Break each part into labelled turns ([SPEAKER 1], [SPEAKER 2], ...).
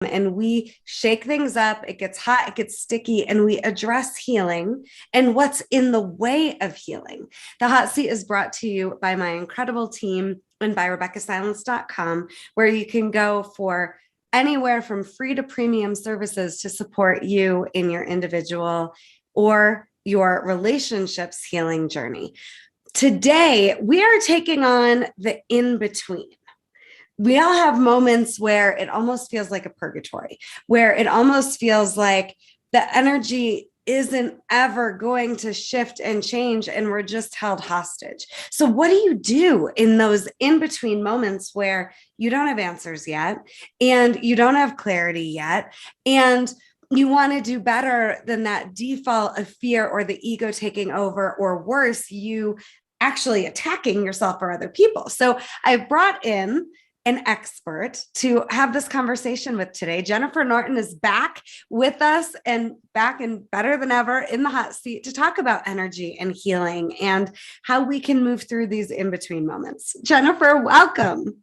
[SPEAKER 1] and we shake things up. It gets hot, it gets sticky, and we address healing and what's in the way of healing. The hot seat is brought to you by my incredible team and by RebeccahSilence.com, where you can go for anywhere from free to premium services to support you in your individual or your relationships healing journey. Today, we are taking on the in between. We all have moments where it almost feels like a purgatory, where it almost feels like the energy isn't ever going to shift and change, and we're just held hostage. So, what do you do in those in between moments where you don't have answers yet, and you don't have clarity yet, and you want to do better than that default of fear or the ego taking over, or worse, you actually attacking yourself or other people? So, I brought in an expert to have this conversation with today. Jennifer Norton is back with us and back and better than ever in the hot seat to talk about energy and healing and how we can move through these in-between moments. Jennifer, welcome.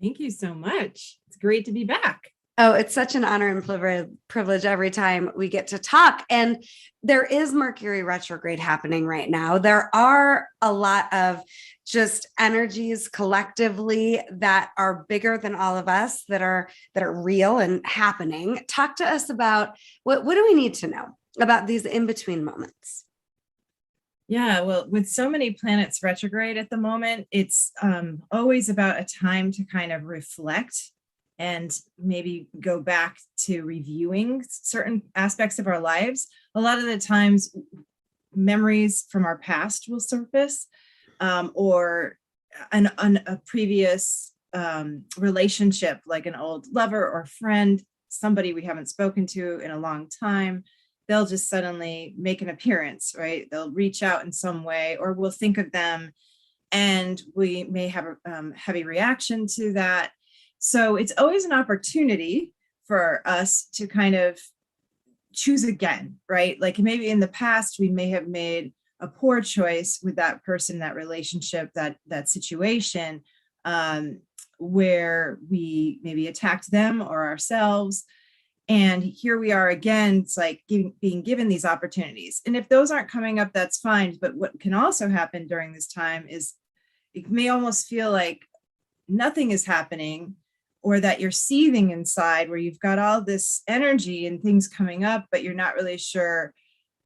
[SPEAKER 2] Thank you so much. It's great to be back.
[SPEAKER 1] Oh, it's such an honor and privilege every time we get to talk. And there is Mercury retrograde happening right now. There are a lot of just energies collectively that are bigger than all of us, that are real and happening. Talk to us about what do we need to know about these in-between moments?
[SPEAKER 2] Yeah, well, with so many planets retrograde at the moment, it's always about a time to kind of reflect and maybe go back to reviewing certain aspects of our lives. A lot of the times, memories from our past will surface, or a previous relationship, like an old lover or friend, somebody we haven't spoken to in a long time. They'll just suddenly make an appearance, right? They'll reach out in some way, or we'll think of them and we may have a heavy reaction to that. So it's always an opportunity for us to kind of choose again, right? Like maybe in the past, we may have made a poor choice with that person, that relationship, that situation, where we maybe attacked them or ourselves. And here we are again, it's like being given these opportunities. And if those aren't coming up, that's fine. But what can also happen during this time is it may almost feel like nothing is happening, or that you're seething inside, where you've got all this energy and things coming up, but you're not really sure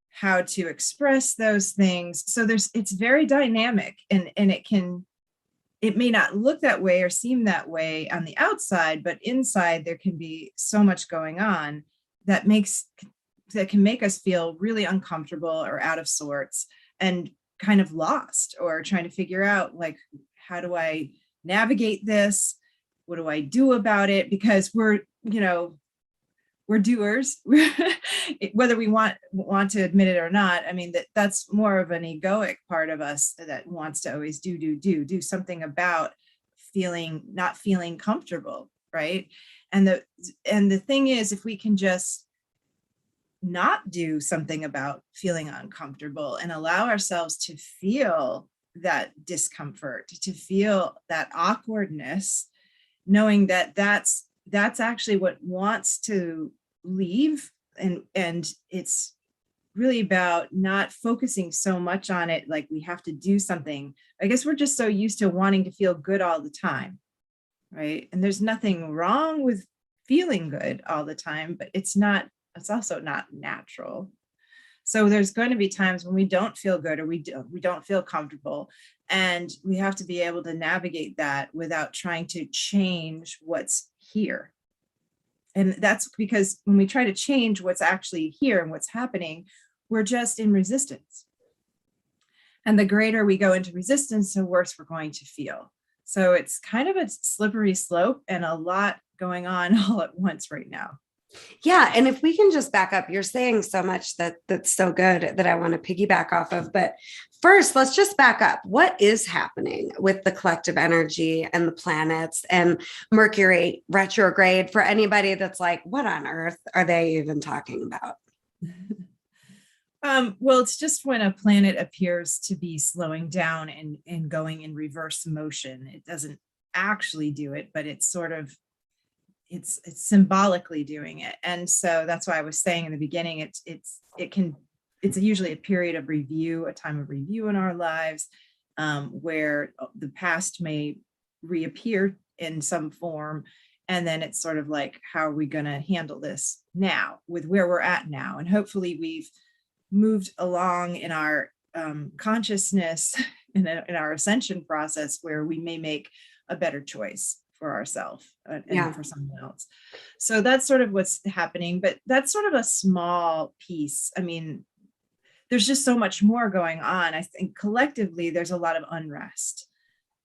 [SPEAKER 2] how to express those things. So it's very dynamic, and it may not look that way or seem that way on the outside, but inside there can be so much going on that can make us feel really uncomfortable or out of sorts and kind of lost, or trying to figure out, like, how do I navigate this? What do I do about it? Because we're doers, whether we want to admit it or not. I mean, that's more of an egoic part of us that wants to always do something about not feeling comfortable, right? And the thing is, if we can just not do something about feeling uncomfortable and allow ourselves to feel that discomfort, to feel that awkwardness, knowing that that's actually what wants to leave, and it's really about not focusing so much on it, like we have to do something. I guess we're just so used to wanting to feel good all the time, right? And there's nothing wrong with feeling good all the time, but it's also not natural. So there's going to be times when we don't feel good, or we don't feel comfortable, and we have to be able to navigate that without trying to change what's here. And that's because when we try to change what's actually here and what's happening, we're just in resistance. And the greater we go into resistance, the worse we're going to feel. So it's kind of a slippery slope and a lot going on all at once right now.
[SPEAKER 1] Yeah. And if we can just back up, you're saying so much that's so good that I want to piggyback off of. But first, let's just back up. What is happening with the collective energy and the planets and Mercury retrograde, for anybody that's like, what on earth are they even talking about?
[SPEAKER 2] Well, it's just when a planet appears to be slowing down and going in reverse motion. It doesn't actually do it, but it's sort of it's symbolically doing it. And so that's why I was saying in the beginning, it's usually a period of review, a time of review in our lives, where the past may reappear in some form. And then it's sort of like, how are we going to handle this now with where we're at now? And hopefully we've moved along in our consciousness in our ascension process, where we may make a better choice for ourselves and
[SPEAKER 1] Yeah.
[SPEAKER 2] for someone else. So that's sort of what's happening, but that's sort of a small piece. I mean, there's just so much more going on. I think collectively there's a lot of unrest.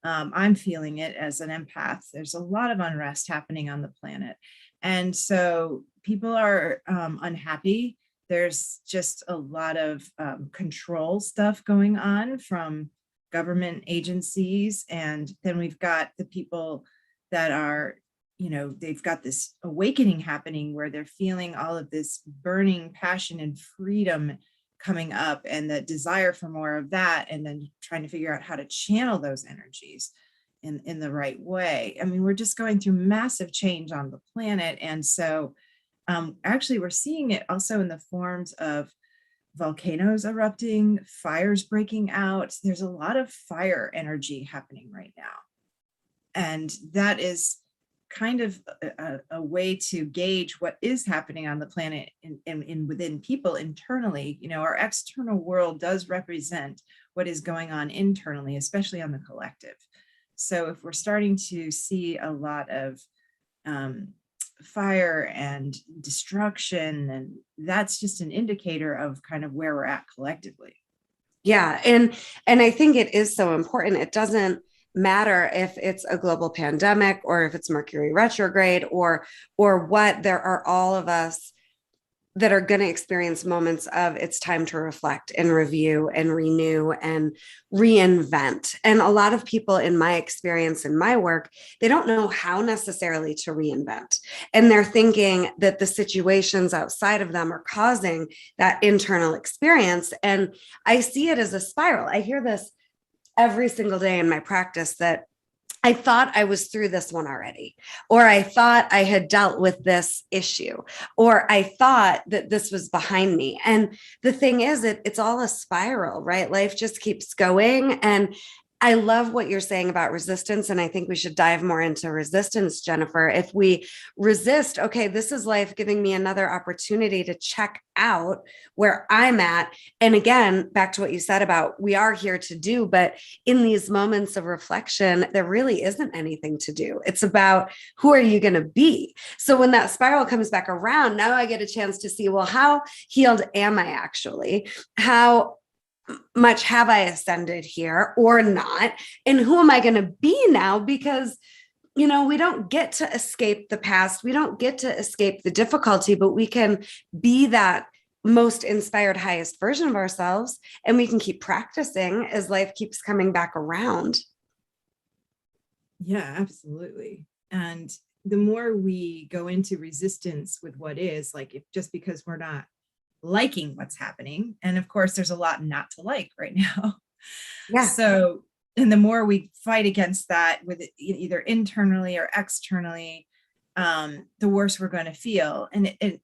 [SPEAKER 2] I'm feeling it as an empath. There's a lot of unrest happening on the planet. And so people are unhappy. There's just a lot of control stuff going on from government agencies. And then we've got the people that are, they've got this awakening happening where they're feeling all of this burning passion and freedom coming up, and the desire for more of that, and then trying to figure out how to channel those energies in the right way. I mean, we're just going through massive change on the planet. And so actually we're seeing it also in the forms of volcanoes erupting, fires breaking out. There's a lot of fire energy happening right now. And that is kind of a way to gauge what is happening on the planet and within people internally. Our external world does represent what is going on internally, especially on the collective. So if we're starting to see a lot of fire and destruction, and that's just an indicator of kind of where we're at collectively.
[SPEAKER 1] Yeah. And I think it is so important. It doesn't matter if it's a global pandemic or if it's Mercury retrograde or what. There are all of us that are going to experience moments of it's time to reflect and review and renew and reinvent. And a lot of people, in my experience in my work, they don't know how necessarily to reinvent. And they're thinking that the situations outside of them are causing that internal experience. And I see it as a spiral. I hear this every single day in my practice, that I thought I was through this one already, or I thought I had dealt with this issue, or I thought that this was behind me. And the thing is, it's all a spiral, right? Life just keeps going. And I love what you're saying about resistance. And I think we should dive more into resistance, Jennifer. If we resist, okay, this is life giving me another opportunity to check out where I'm at. And again, back to what you said about we are here to do, but in these moments of reflection, there really isn't anything to do. It's about who are you going to be? So when that spiral comes back around, now I get a chance to see, well, how healed am I actually? How much have I ascended here or not? And who am I going to be now? Because, we don't get to escape the past. We don't get to escape the difficulty, but we can be that most inspired, highest version of ourselves. And we can keep practicing as life keeps coming back around.
[SPEAKER 2] Yeah, absolutely. And the more we go into resistance with what is, like, if just because we're not liking what's happening. And of course, there's a lot not to like right now.
[SPEAKER 1] Yeah.
[SPEAKER 2] So, and the more we fight against that with either internally or externally, the worse we're going to feel.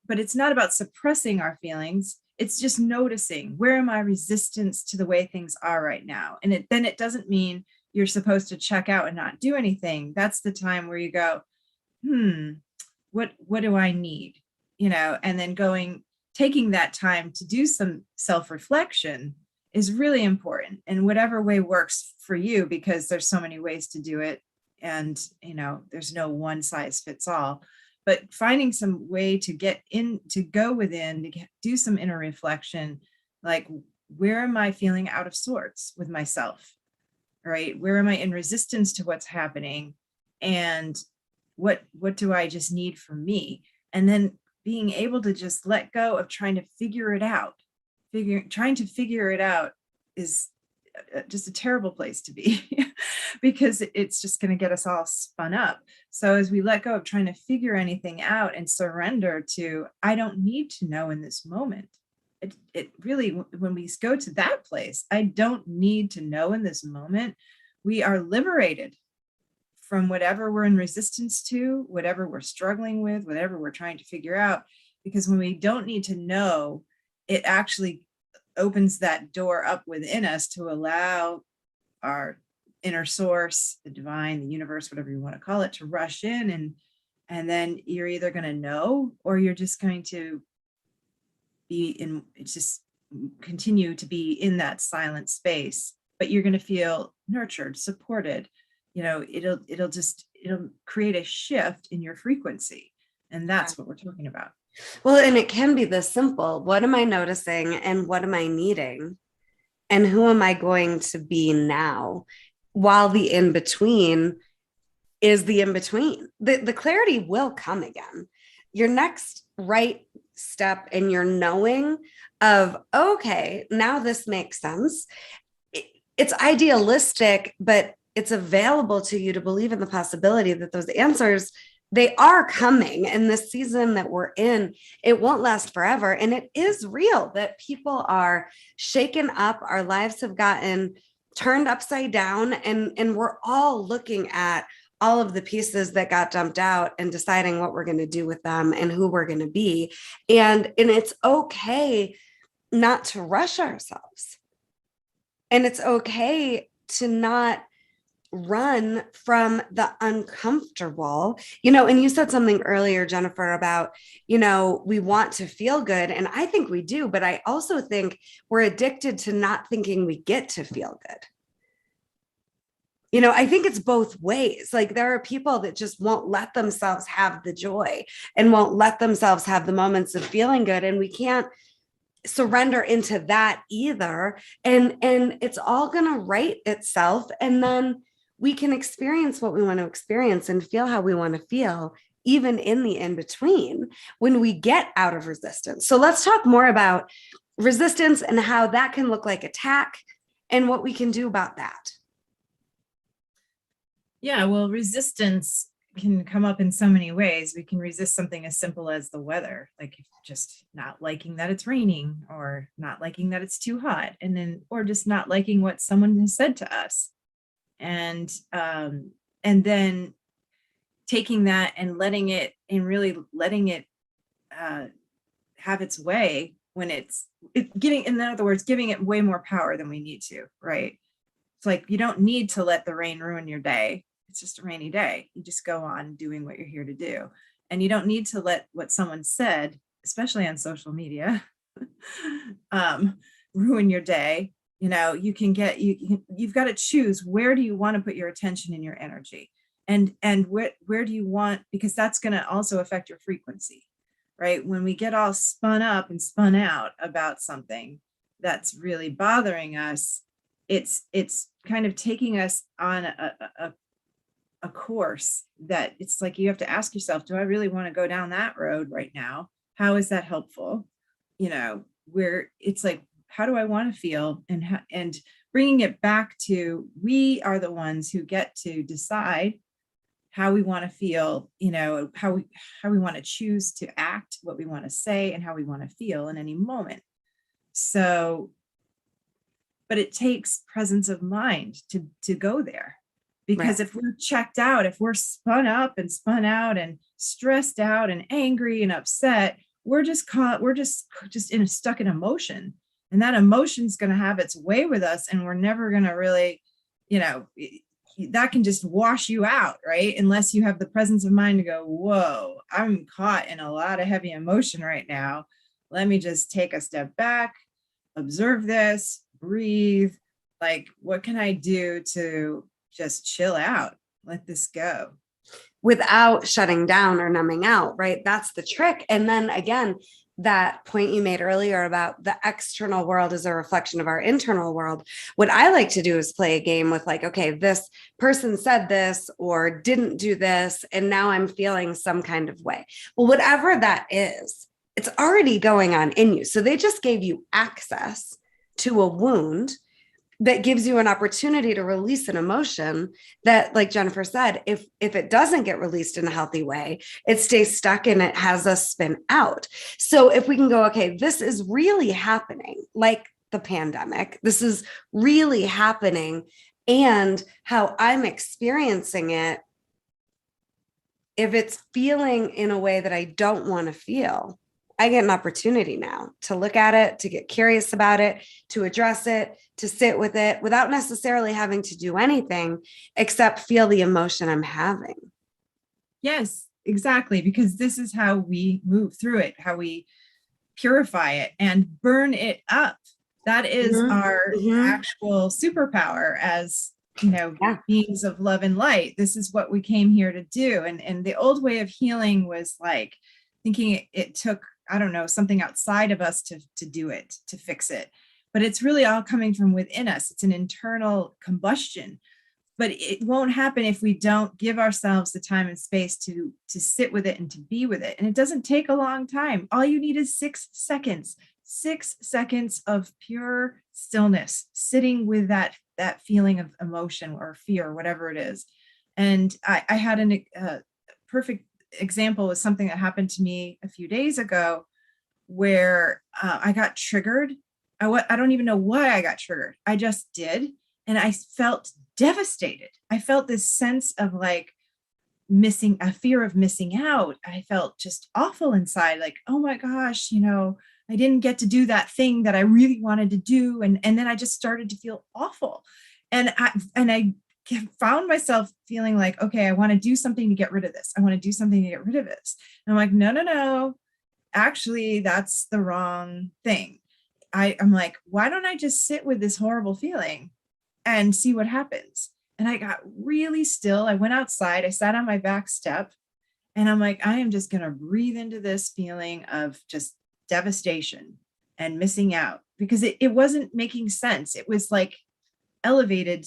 [SPEAKER 2] But it's not about suppressing our feelings. It's just noticing, where am I resistance to the way things are right now? And then it doesn't mean you're supposed to check out and not do anything. That's the time where you go, what do I need? And then taking that time to do some self-reflection is really important, in whatever way works for you, because there's so many ways to do it. And, there's no one size fits all, but finding some way to go within, to do some inner reflection, like, where am I feeling out of sorts with myself? Right? Where am I in resistance to what's happening? And what do I just need from me? And then being able to just let go of trying to figure it out. Trying to figure it out is just a terrible place to be because it's just going to get us all spun up. So as we let go of trying to figure anything out and surrender to, I don't need to know in this moment. It really, when we go to that place, I don't need to know in this moment, we are liberated from whatever we're in resistance to, whatever we're struggling with, whatever we're trying to figure out. Because when we don't need to know, it actually opens that door up within us to allow our inner source, the divine, the universe, whatever you want to call it, to rush in. And then you're either going to know, or you're just going to be in, it's just continue to be in that silent space, but you're going to feel nurtured, supported. It'll create a shift in your frequency. And that's what we're talking about.
[SPEAKER 1] Well, and it can be this simple. What am I noticing and what am I needing? And who am I going to be now? While the in between is the in between. The clarity will come again. Your next right step in your knowing of, okay, now this makes sense. It's idealistic, but it's available to you to believe in the possibility that those answers, they are coming in this season that we're in. It won't last forever. And it is real that people are shaken up. Our lives have gotten turned upside down, and we're all looking at all of the pieces that got dumped out and deciding what we're going to do with them and who we're going to be. And it's okay not to rush ourselves. And it's okay to not run from the uncomfortable, and you said something earlier, Jennifer, about, we want to feel good. And I think we do, but I also think we're addicted to not thinking we get to feel good. I think it's both ways. Like, there are people that just won't let themselves have the joy and won't let themselves have the moments of feeling good. And we can't surrender into that either. And it's all going to right itself. And then we can experience what we want to experience and feel how we want to feel, even in the in-between, when we get out of resistance. So let's talk more about resistance and how that can look like attack and what we can do about that.
[SPEAKER 2] Yeah, well, resistance can come up in so many ways. We can resist something as simple as the weather, like just not liking that it's raining, or not liking that it's too hot, or just not liking what someone has said to us. And then taking that and letting it have its way, when in other words, giving it way more power than we need to, right? It's like, you don't need to let the rain ruin your day. It's just a rainy day. You just go on doing what you're here to do. And you don't need to let what someone said, especially on social media, ruin your day. You've got to choose, where do you want to put your attention and your energy, and where do you want, because that's going to also affect your frequency, right? When we get all spun up and spun out about something that's really bothering us, it's kind of taking us on a course that it's like, you have to ask yourself, do I really want to go down that road right now? How is that helpful? Where it's like, how do I want to feel? And bringing it back to, we are the ones who get to decide how we want to feel, how we want to choose to act, what we want to say, and how we want to feel in any moment. So, but it takes presence of mind to go there. Because if we're checked out, if we're spun up and spun out and stressed out and angry and upset, we're just stuck in emotion. And that emotion's going to have its way with us. And we're never going to really, that can just wash you out, right? Unless you have the presence of mind to go, whoa, I'm caught in a lot of heavy emotion right now. Let me just take a step back, observe this, breathe. Like, what can I do to just chill out, let this go?
[SPEAKER 1] Without shutting down or numbing out, right? That's the trick. And then again, that point you made earlier about the external world is a reflection of our internal world. What I like to do is play a game with, like, okay, this person said this or didn't do this, and now I'm feeling some kind of way. Well, whatever that is, it's already going on in you. So they just gave you access to a wound that gives you an opportunity to release an emotion that, like Jennifer said, if it doesn't get released in a healthy way, it stays stuck and it has us spin out. So if we can go, okay, this is really happening, like the pandemic, this is really happening, and how I'm experiencing it if it's feeling in a way that I don't want to feel, I get an opportunity now to look at it, to get curious about it, to address it, to sit with it without necessarily having to do anything except feel the emotion I'm having.
[SPEAKER 2] Yes, exactly. Because this is how we move through it, how we purify it and burn it up. That is
[SPEAKER 1] Mm-hmm.
[SPEAKER 2] our
[SPEAKER 1] Mm-hmm.
[SPEAKER 2] actual superpower as,
[SPEAKER 1] Yeah.
[SPEAKER 2] beings of love and light. This is what we came here to do. And the old way of healing was like thinking it took, I don't know, something outside of us to do it, to fix it. But it's really all coming from within us. It's an internal combustion, but it won't happen if we don't give ourselves the time and space to sit with it and to be with it. And it doesn't take a long time. All you need is 6 seconds, 6 seconds of pure stillness, sitting with that feeling of emotion or fear or whatever it is. And I had a perfect example of something that happened to me a few days ago where I got triggered. I don't even know why I got triggered. I just did. And I felt devastated. I felt this sense of like missing, a fear of missing out. I felt just awful inside, like, oh my gosh, I didn't get to do that thing that I really wanted to do. And then I just started to feel awful. And I found myself feeling like, okay, I want to do something to get rid of this. I want to do something to get rid of this. And I'm like, no, no, no. Actually, that's the wrong thing. I'm like, why don't I just sit with this horrible feeling and see what happens? And I got really still. I went outside, I sat on my back step, and I'm like, I am just going to breathe into this feeling of just devastation and missing out because it wasn't making sense. It was like elevated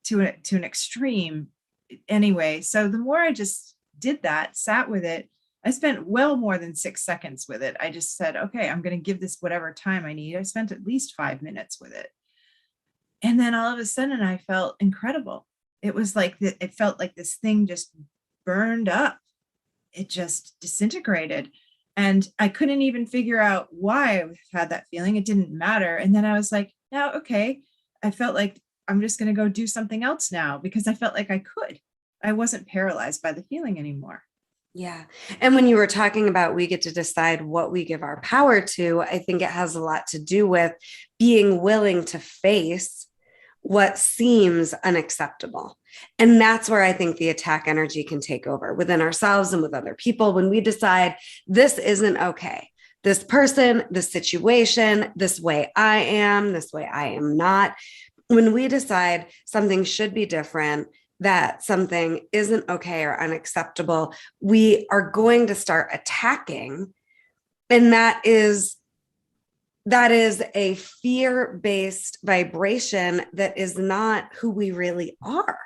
[SPEAKER 2] to an extreme anyway. So the more I just did that, sat with it, I spent well more than 6 seconds with it. I just said, okay, I'm going to give this whatever time I need. I spent at least 5 minutes with it. And then all of a sudden I felt incredible. It was like it felt like this thing just burned up. It just disintegrated. And I couldn't even figure out why I had that feeling. It didn't matter. And then I was like, now, okay, I felt like I'm just going to go do something else now because I felt like I could. I wasn't paralyzed by the feeling anymore.
[SPEAKER 1] Yeah. And when you were talking about we get to decide what we give our power to, I think it has a lot to do with being willing to face what seems unacceptable. And that's where I think the attack energy can take over within ourselves and with other people when we decide this isn't okay. This person, this situation, this way I am, this way I am not. When we decide something should be different, that something isn't okay or unacceptable, we are going to start attacking. And that is a fear-based vibration that is not who we really are.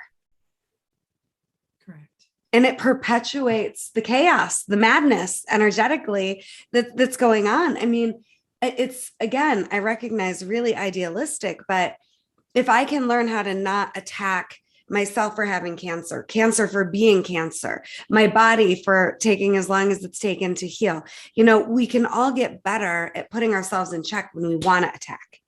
[SPEAKER 2] Correct.
[SPEAKER 1] And it perpetuates the chaos, the madness energetically that's going on. I mean, it's, again, I recognize really idealistic, but if I can learn how to not attack myself for having cancer, cancer for being cancer, my body for taking as long as it's taken to heal, we can all get better at putting ourselves in check when we want to attack.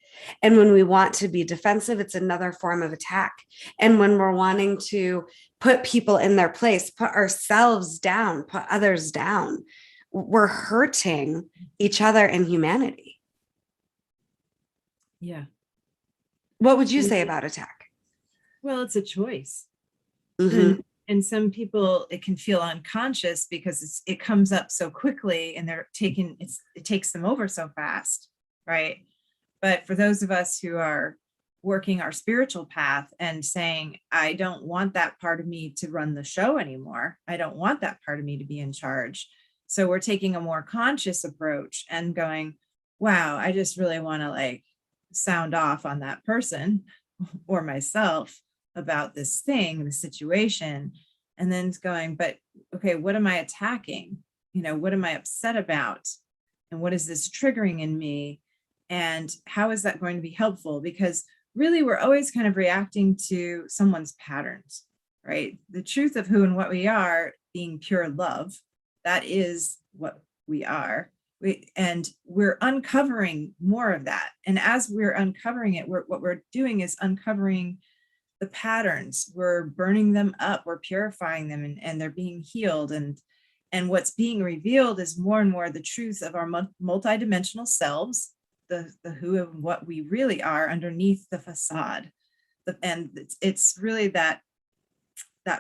[SPEAKER 1] And when we want to be defensive, it's another form of attack. And when we're wanting to put people in their place, put ourselves down, put others down, we're hurting each other and humanity.
[SPEAKER 2] Yeah.
[SPEAKER 1] What would you say about attack?
[SPEAKER 2] Well, it's a choice.
[SPEAKER 1] Mm-hmm.
[SPEAKER 2] And some people, it can feel unconscious because it comes up so quickly and it takes them over so fast, right? But for those of us who are working our spiritual path and saying, I don't want that part of me to run the show anymore. I don't want that part of me to be in charge. So we're taking a more conscious approach and going, wow, I just really want to like sound off on that person or myself about this thing, the situation, and then going, but okay, what am I attacking? What am I upset about? And what is this triggering in me? And how is that going to be helpful? Because really, we're always kind of reacting to someone's patterns, right? The truth of who and what we are, being pure love, that is what we are. And we're uncovering more of that. And as we're uncovering it, what we're doing is uncovering the the patterns, we're burning them up, we're purifying them, and they're being healed. And what's being revealed is more and more the truth of our multidimensional selves, the who and what we really are underneath the facade. And it's really that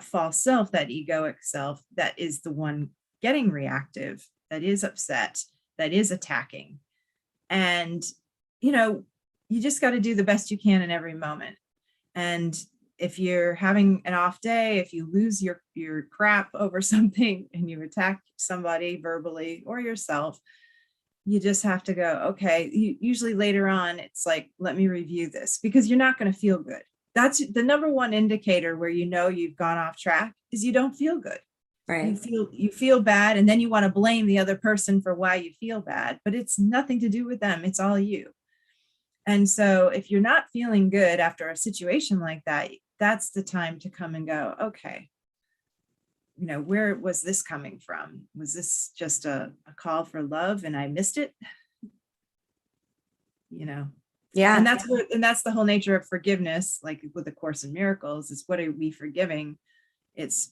[SPEAKER 2] false self, that egoic self, that is the one getting reactive, that is upset, that is attacking. And, you just got to do the best you can in every moment. And if you're having an off day, if you lose your crap over something and you attack somebody verbally or yourself, you just have to go, okay, usually later on, it's like, let me review this, because you're not going to feel good. That's the number one indicator where you've gone off track, is you don't feel good.
[SPEAKER 1] Right.
[SPEAKER 2] You feel bad, and then you want to blame the other person for why you feel bad, but it's nothing to do with them. It's all you. And so if you're not feeling good after a situation like that, that's the time to come and go, okay, where was this coming from? Was this just a call for love and I missed it?
[SPEAKER 1] Yeah.
[SPEAKER 2] And that's the whole nature of forgiveness, like with the Course in Miracles, is what are we forgiving?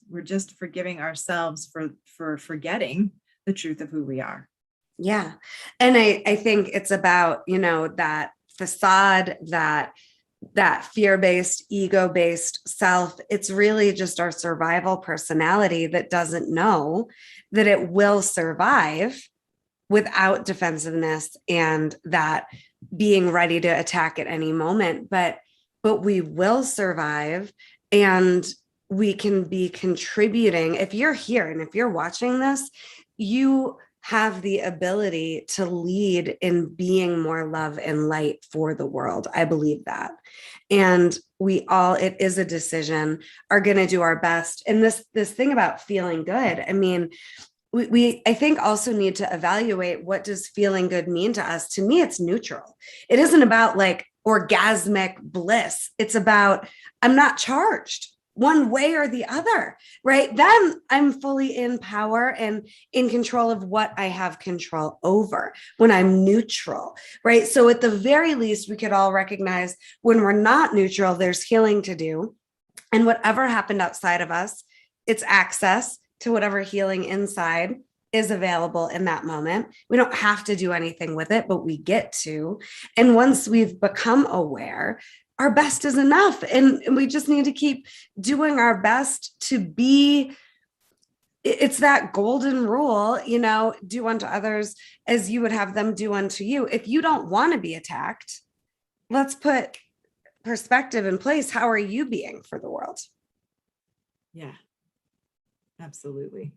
[SPEAKER 2] We're just forgiving ourselves for forgetting the truth of who we are.
[SPEAKER 1] Yeah. And I think it's about, that facade, that fear-based, ego-based self. It's really just our survival personality that doesn't know that it will survive without defensiveness and that being ready to attack at any moment. But we will survive, and we can be contributing. If you're here and if you're watching this, you have the ability to lead in being more love and light for the world. I believe that. And it is a decision, are going to do our best. And this thing about feeling good, I mean, we I think also need to evaluate, what does feeling good mean to us? To me, it's neutral. It isn't about like orgasmic bliss. It's about, I'm not charged one way or the other, right? Then I'm fully in power and in control of what I have control over when I'm neutral, right? So at the very least, we could all recognize when we're not neutral, there's healing to do. And whatever happened outside of us, it's access to whatever healing inside is available in that moment. We don't have to do anything with it, but we get to. And once we've become aware, our best is enough. And we just need to keep doing our best to be. It's that golden rule, do unto others as you would have them do unto you. If you don't want to be attacked, let's put perspective in place. How are you being for the world?
[SPEAKER 2] Yeah, absolutely.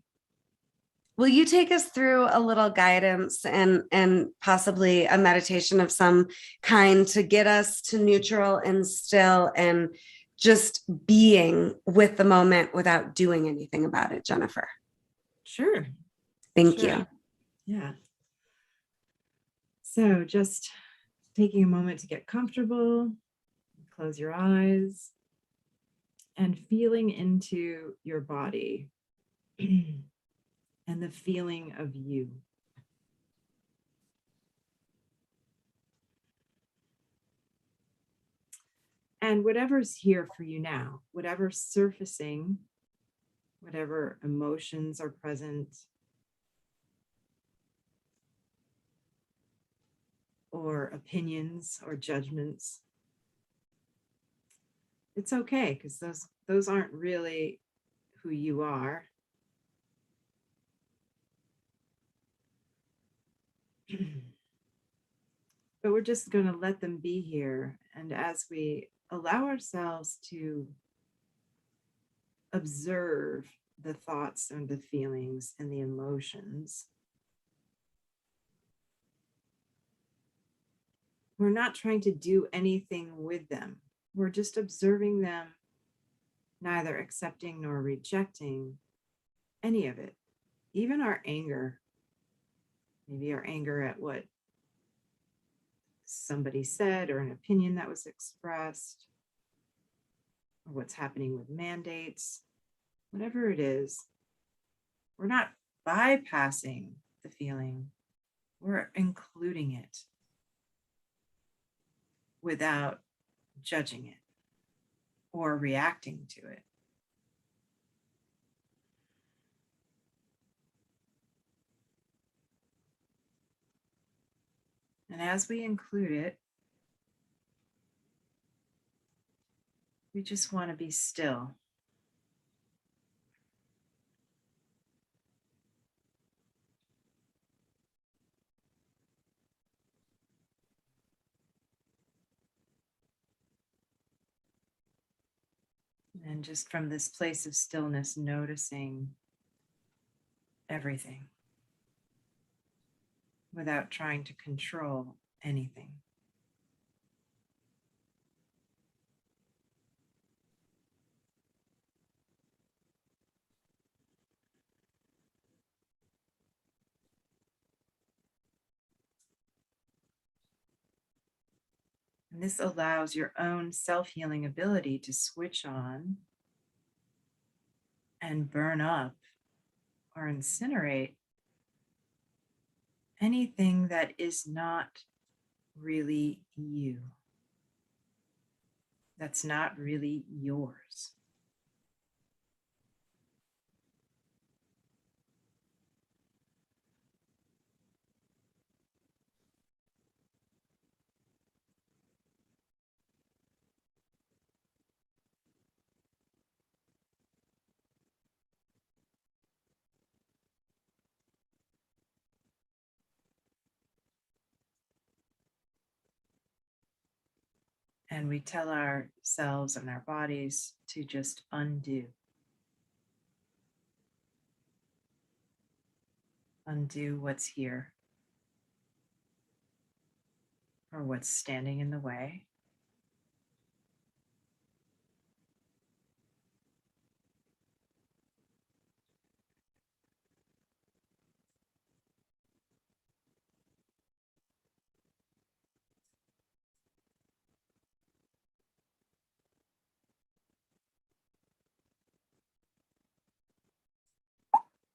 [SPEAKER 1] Will you take us through a little guidance and possibly a meditation of some kind to get us to neutral and still and just being with the moment without doing anything about it, Jennifer?
[SPEAKER 2] Sure.
[SPEAKER 1] Thank
[SPEAKER 2] Sure.
[SPEAKER 1] you.
[SPEAKER 2] Yeah. So just taking a moment to get comfortable, close your eyes, and feeling into your body. And the feeling of you. And whatever's here for you now, whatever's surfacing, whatever emotions are present, or opinions or judgments, it's okay, because those aren't really who you are. But we're just going to let them be here. And as we allow ourselves to observe the thoughts and the feelings and the emotions, we're not trying to do anything with them. We're just observing them, neither accepting nor rejecting any of it, even our anger. Maybe our anger at what somebody said, or an opinion that was expressed, or what's happening with mandates, whatever it is. We're not bypassing the feeling, we're including it without judging it. or reacting to it. And as we include it, we just want to be still. And just from this place of stillness, noticing everything without trying to control anything. And this allows your own self-healing ability to switch on and burn up or incinerate anything that is not really you, that's not really yours. And we tell ourselves and our bodies to just undo. Undo what's here or what's standing in the way.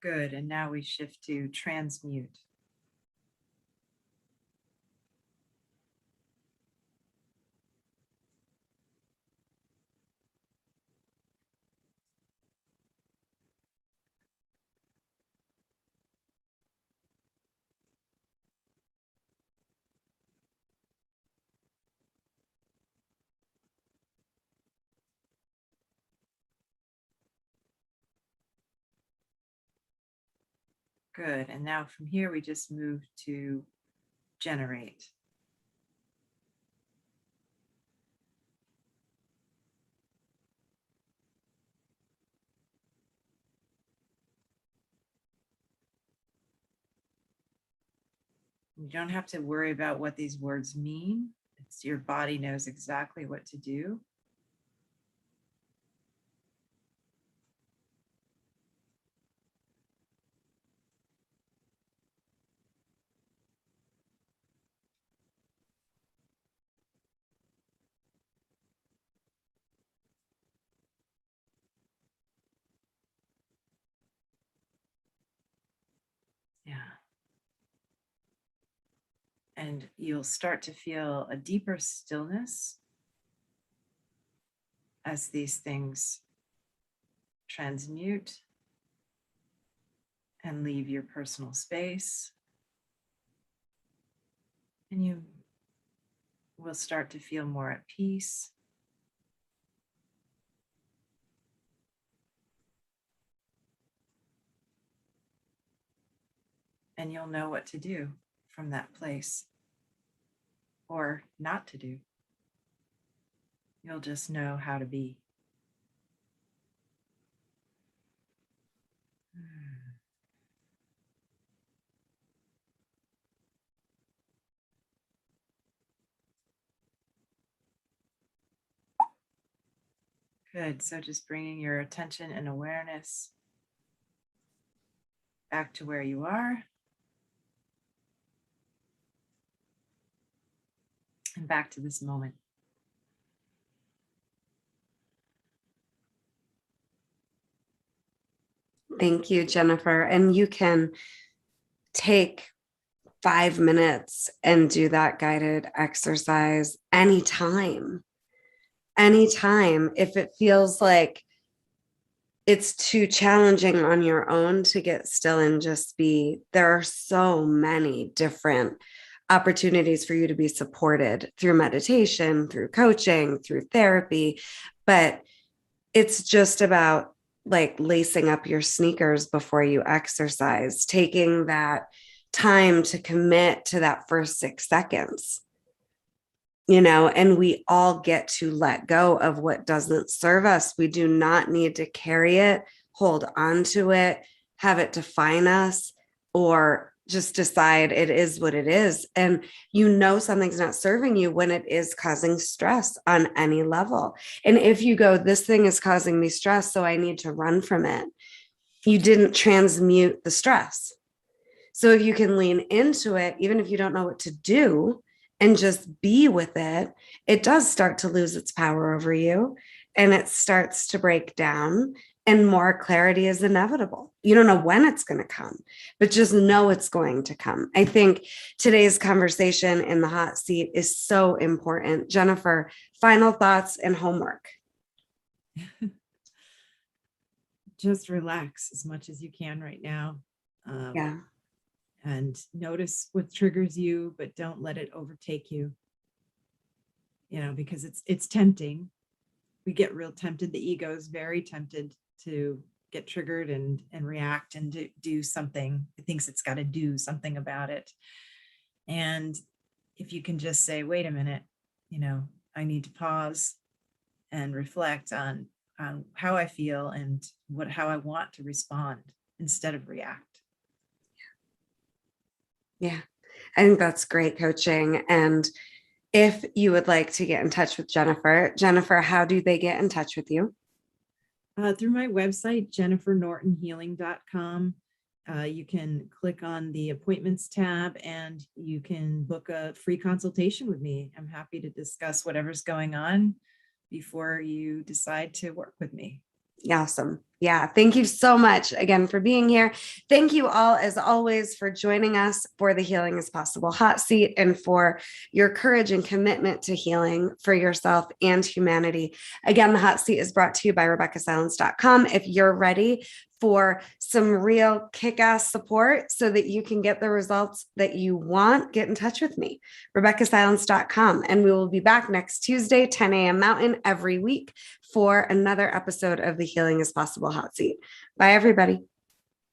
[SPEAKER 2] Good. And now we shift to transmute. Good. And now from here, we just move to generate. You don't have to worry about what these words mean. It's your body knows exactly what to do. Yeah. And you'll start to feel a deeper stillness as these things transmute and leave your personal space. And you will start to feel more at peace. And you'll know what to do from that place or not to do. You'll just know how to be. Good. So just bringing your attention and awareness back to where you are and back to this moment.
[SPEAKER 1] Thank you, Jennifer. And you can take 5 minutes and do that guided exercise anytime. anytime, if it feels like it's too challenging on your own to get still and just be, there are so many different opportunities for you to be supported through meditation, through coaching, through therapy. But it's just about like lacing up your sneakers before you exercise, taking that time to commit to that first 6 seconds, and we all get to let go of what doesn't serve us. We do not need to carry it, hold on to it, have it define us, or just decide it is what it is. And something's not serving you when it is causing stress on any level. And if you go, this thing is causing me stress, so I need to run from it, you didn't transmute the stress. So if you can lean into it, even if you don't know what to do, and just be with it, it does start to lose its power over you, and it starts to break down, and more clarity is inevitable. You don't know when it's going to come, but just know it's going to come. I think today's conversation in the hot seat is so important. Jennifer, final thoughts and homework.
[SPEAKER 2] Just relax as much as you can right now.
[SPEAKER 1] Yeah.
[SPEAKER 2] And notice what triggers you, but don't let it overtake you. Because it's tempting. We get real tempted. The ego is very tempted to get triggered and react and do something. It thinks it's got to do something about it. And if you can just say, wait a minute, I need to pause and reflect on how I feel and how I want to respond instead of react.
[SPEAKER 1] Yeah, I think that's great coaching. And if you would like to get in touch with Jennifer, how do they get in touch with you?
[SPEAKER 2] Through my website, jennifernortonhealing.com. You can click on the appointments tab and you can book a free consultation with me. I'm happy to discuss whatever's going on before you decide to work with me.
[SPEAKER 1] Awesome. Yeah. Thank you so much again for being here. Thank you all, as always, for joining us for the Healing is Possible hot seat, and for your courage and commitment to healing for yourself and humanity. Again, the hot seat is brought to you by RebeccahSilence.com. If you're ready for some real kick-ass support so that you can get the results that you want, get in touch with me, RebeccahSilence.com. And we will be back next Tuesday, 10 a.m. Mountain, every week for another episode of the Healing is Possible hot seat. Bye, everybody.